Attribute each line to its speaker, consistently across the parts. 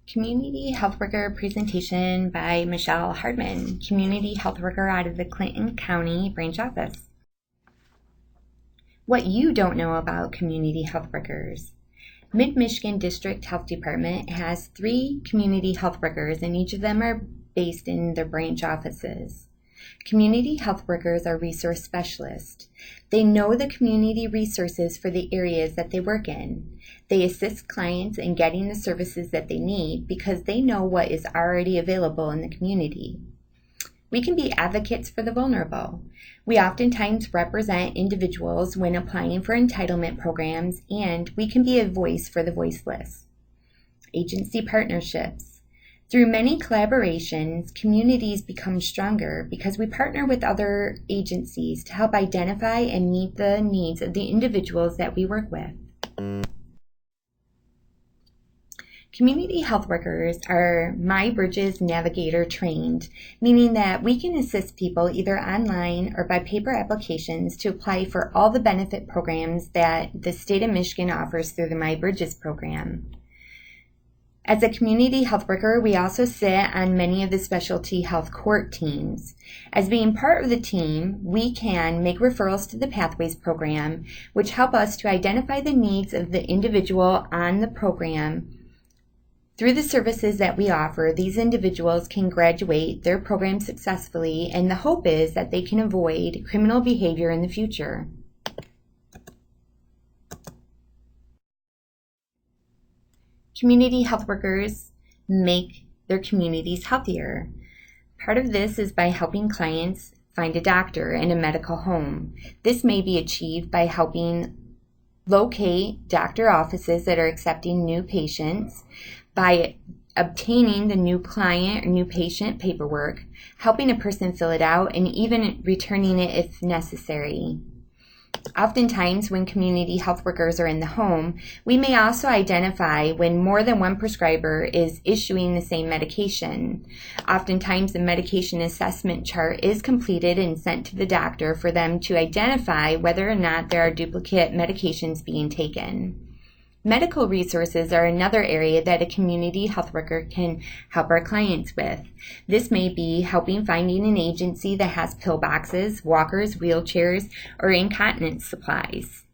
Speaker 1: Community Health Worker presentation by Michelle Hardman, Community Health Worker out of the Clinton County Branch Office. What you don't know about community health workers. Mid-Michigan District Health Department has 3 community health workers, and each of them are based in their branch offices. Community health workers are resource specialists. They know the community resources for the areas that they work in. They assist clients in getting the services that they need because they know what is already available in the community. We can be advocates for the vulnerable. We oftentimes represent individuals when applying for entitlement programs, and we can be a voice for the voiceless. Agency partnerships. Through many collaborations, communities become stronger because we partner with other agencies to help identify and meet the needs of the individuals that we work with. Community health workers are MyBridges Navigator trained, meaning that we can assist people either online or by paper applications to apply for all the benefit programs that the state of Michigan offers through the MyBridges program. As a community health worker, we also sit on many of the specialty health court teams. As being part of the team, we can make referrals to the Pathways program, which help us to identify the needs of the individual on the program. Through the services that we offer, these individuals can graduate their program successfully, and the hope is that they can avoid criminal behavior in the future. Community health workers make their communities healthier. Part of this is by helping clients find a doctor and a medical home. This may be achieved by helping locate doctor offices that are accepting new patients, by obtaining the new client or new patient paperwork, helping a person fill it out, and even returning it if necessary. Oftentimes, when community health workers are in the home, we may also identify when more than one prescriber is issuing the same medication. Oftentimes, the medication assessment chart is completed and sent to the doctor for them to identify whether or not there are duplicate medications being taken. Medical resources are another area that a community health worker can help our clients with. This may be helping finding an agency that has pill boxes, walkers, wheelchairs, or incontinence supplies.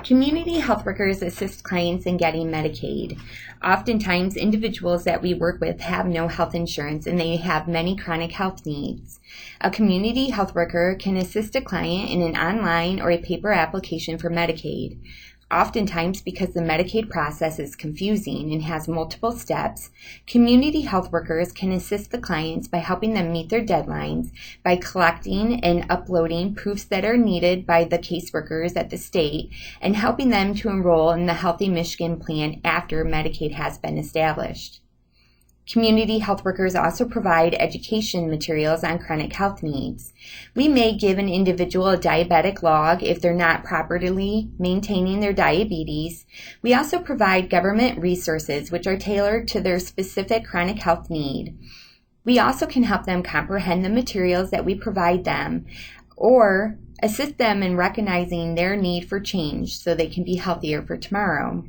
Speaker 1: Community health workers assist clients in getting Medicaid. Oftentimes, individuals that we work with have no health insurance and they have many chronic health needs. A community health worker can assist a client in an online or a paper application for Medicaid. Oftentimes, because the Medicaid process is confusing and has multiple steps, community health workers can assist the clients by helping them meet their deadlines by collecting and uploading proofs that are needed by the caseworkers at the state and helping them to enroll in the Healthy Michigan plan after Medicaid has been established. Community health workers also provide education materials on chronic health needs. We may give an individual a diabetic log if they're not properly maintaining their diabetes. We also provide government resources which are tailored to their specific chronic health need. We also can help them comprehend the materials that we provide them or assist them in recognizing their need for change so they can be healthier for tomorrow.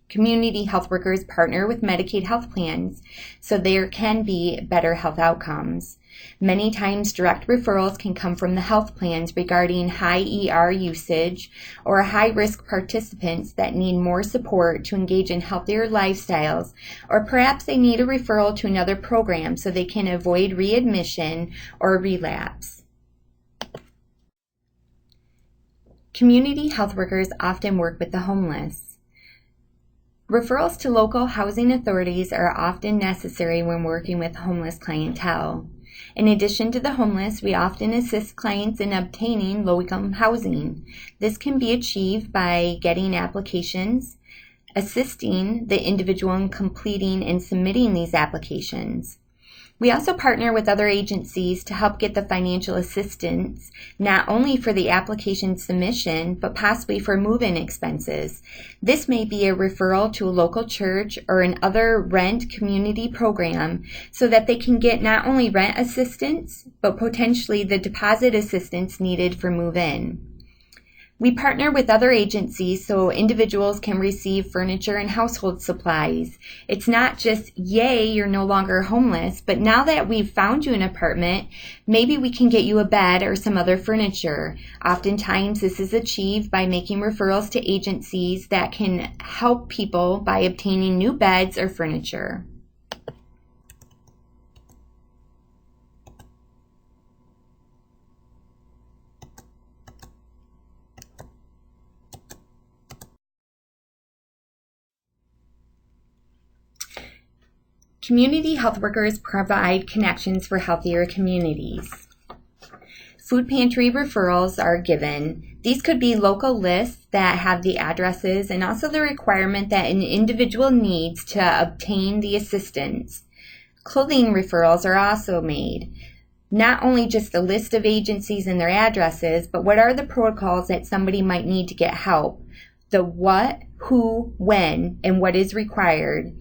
Speaker 1: Community health workers partner with Medicaid health plans so there can be better health outcomes. Many times direct referrals can come from the health plans regarding high ER usage or high-risk participants that need more support to engage in healthier lifestyles, or perhaps they need a referral to another program so they can avoid readmission or relapse. Community health workers often work with the homeless. Referrals to local housing authorities are often necessary when working with homeless clientele. In addition to the homeless, we often assist clients in obtaining low-income housing. This can be achieved by getting applications, assisting the individual in completing and submitting these applications. We also partner with other agencies to help get the financial assistance, not only for the application submission, but possibly for move-in expenses. This may be a referral to a local church or an other rent community program so that they can get not only rent assistance, but potentially the deposit assistance needed for move-in. We partner with other agencies so individuals can receive furniture and household supplies. It's not just, yay, you're no longer homeless, but now that we've found you an apartment, maybe we can get you a bed or some other furniture. Oftentimes, this is achieved by making referrals to agencies that can help people by obtaining new beds or furniture. Community health workers provide connections for healthier communities. Food pantry referrals are given. These could be local lists that have the addresses and also the requirement that an individual needs to obtain the assistance. Clothing referrals are also made. Not only just a list of agencies and their addresses, but what are the protocols that somebody might need to get help? The what, who, when, and what is required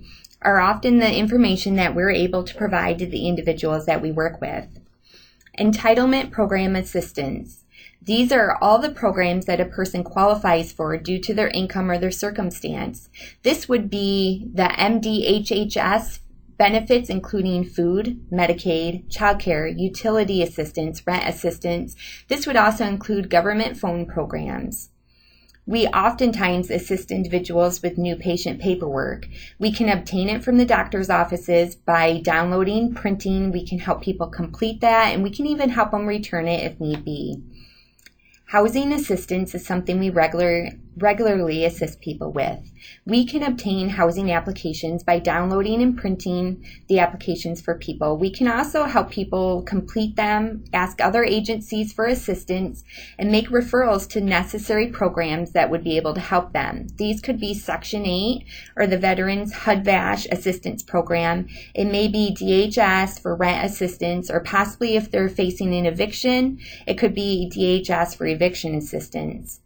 Speaker 1: are often the information that we're able to provide to the individuals that we work with. Entitlement program assistance. These are all the programs that a person qualifies for due to their income or their circumstance. This would be the MDHHS benefits, including food, Medicaid, childcare, utility assistance, rent assistance. This would also include government phone programs. We oftentimes assist individuals with new patient paperwork. We can obtain it from the doctor's offices by downloading, printing. We can help people complete that, and we can even help them return it if need be. Housing assistance is something we regularly assist people with. We can obtain housing applications by downloading and printing the applications for people. We can also help people complete them, ask other agencies for assistance, and make referrals to necessary programs that would be able to help them. These could be Section 8 or the Veterans HUD-VASH Assistance Program. It may be DHS for rent assistance, or possibly if they're facing an eviction, it could be DHS for eviction assistance.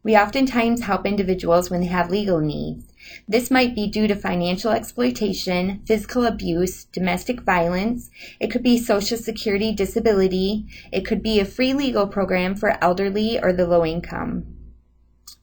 Speaker 1: We oftentimes help individuals when they have legal needs. This might be due to financial exploitation, physical abuse, domestic violence. It could be Social Security disability. It could be a free legal program for elderly or the low income.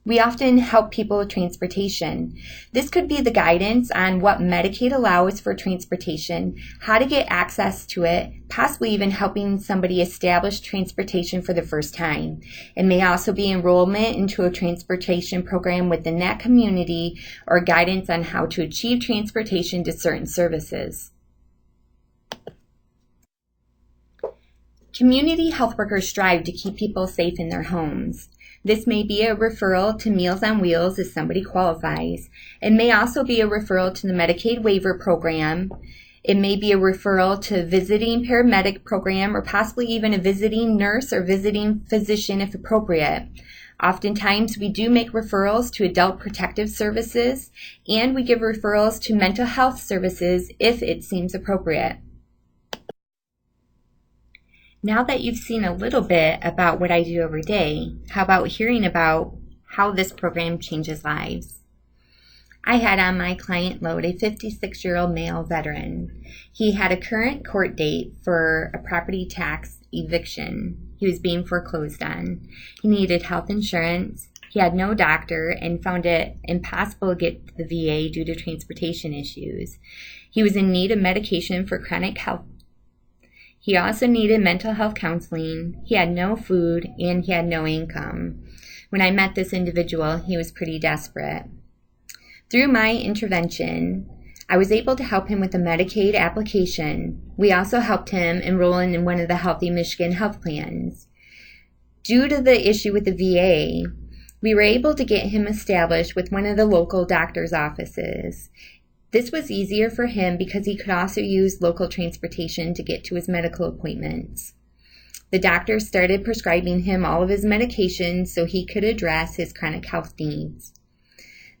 Speaker 1: We often help people with transportation. This could be the guidance on what Medicaid allows for transportation, how to get access to it, possibly even helping somebody establish transportation for the first time. It may also be enrollment into a transportation program within that community or guidance on how to achieve transportation to certain services. Community health workers strive to keep people safe in their homes. This may be a referral to Meals on Wheels if somebody qualifies. It may also be a referral to the Medicaid waiver program. It may be a referral to visiting paramedic program, or possibly even a visiting nurse or visiting physician if appropriate. Oftentimes, we do make referrals to adult protective services, and we give referrals to mental health services if it seems appropriate. Now that you've seen a little bit about what I do every day, how about hearing about how this program changes lives? I had on my client load a 56-year-old male veteran. He had a current court date for a property tax eviction. He was being foreclosed on. He needed health insurance. He had no doctor and found it impossible to get to the VA due to transportation issues. He was in need of medication for chronic health. He also needed mental health counseling. He had no food and he had no income. When I met this individual, he was pretty desperate. Through my intervention, I was able to help him with a Medicaid application. We also helped him enroll in one of the Healthy Michigan health plans. Due to the issue with the VA, we were able to get him established with one of the local doctor's offices. This was easier for him because he could also use local transportation to get to his medical appointments. The doctor started prescribing him all of his medications so he could address his chronic health needs.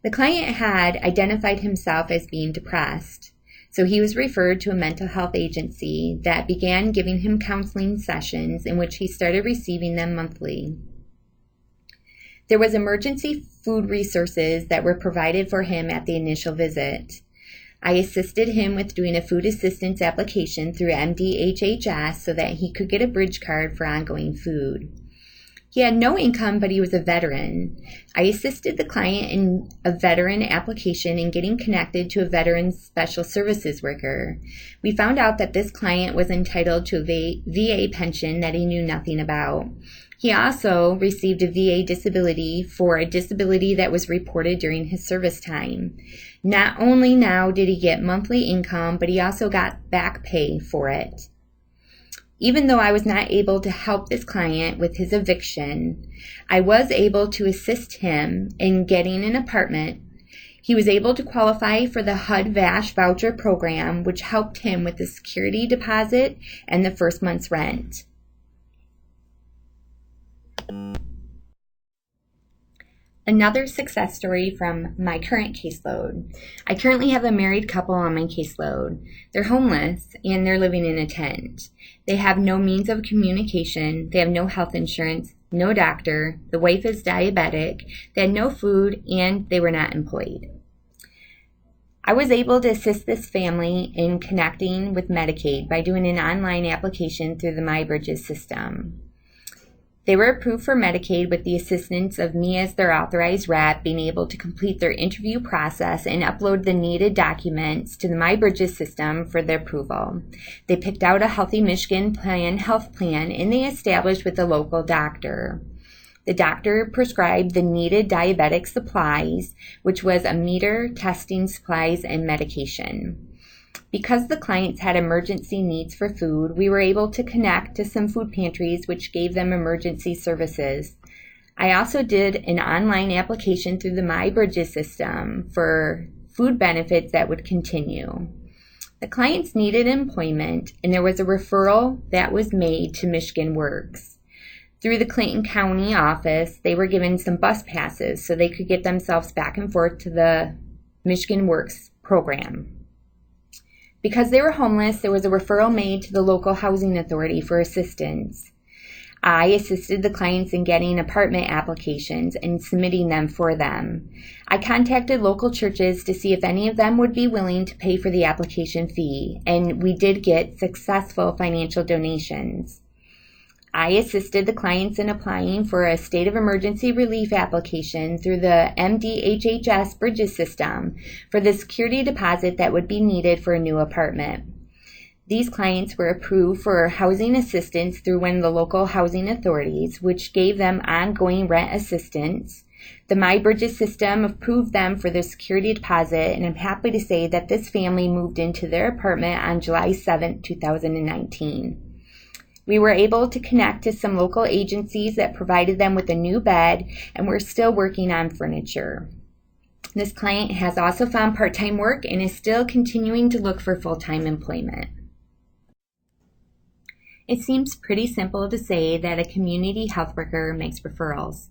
Speaker 1: The client had identified himself as being depressed, so he was referred to a mental health agency that began giving him counseling sessions in which he started receiving them monthly. There was emergency food resources that were provided for him at the initial visit. I assisted him with doing a food assistance application through MDHHS so that he could get a bridge card for ongoing food. He had no income, but he was a veteran. I assisted the client in a veteran application and getting connected to a veteran special services worker. We found out that this client was entitled to a VA pension that he knew nothing about. He also received a VA disability for a disability that was reported during his service time. Not only now did he get monthly income, but he also got back pay for it. Even though I was not able to help this client with his eviction, I was able to assist him in getting an apartment. He was able to qualify for the HUD-VASH voucher program, which helped him with the security deposit and the first month's rent. Another success story from my current caseload. I currently have a married couple on my caseload. They're homeless and they're living in a tent. They have no means of communication. They have no health insurance, no doctor. The wife is diabetic. They had no food and they were not employed. I was able to assist this family in connecting with Medicaid by doing an online application through the MyBridges system. They were approved for Medicaid with the assistance of me as their authorized rep, being able to complete their interview process and upload the needed documents to the MyBridges system for their approval. They picked out a Healthy Michigan health plan, and they established with a local doctor. The doctor prescribed the needed diabetic supplies, which was a meter, testing supplies, and medication. Because the clients had emergency needs for food, we were able to connect to some food pantries which gave them emergency services. I also did an online application through the MyBridges system for food benefits that would continue. The clients needed employment, and there was a referral that was made to Michigan Works. Through the Clayton County office, they were given some bus passes so they could get themselves back and forth to the Michigan Works program. Because they were homeless, there was a referral made to the local housing authority for assistance. I assisted the clients in getting apartment applications and submitting them for them. I contacted local churches to see if any of them would be willing to pay for the application fee, and we did get successful financial donations. I assisted the clients in applying for a state of emergency relief application through the MDHHS Bridges system for the security deposit that would be needed for a new apartment. These clients were approved for housing assistance through one of the local housing authorities, which gave them ongoing rent assistance. The MyBridges system approved them for their security deposit, and I'm happy to say that this family moved into their apartment on July 7, 2019. We were able to connect to some local agencies that provided them with a new bed, and we're still working on furniture. This client has also found part-time work and is still continuing to look for full-time employment. It seems pretty simple to say that a community health worker makes referrals.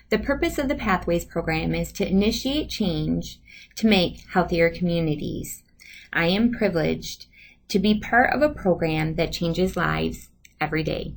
Speaker 1: The purpose of the Pathways program is to initiate change to make healthier communities. I am privileged to be part of a program that changes lives every day.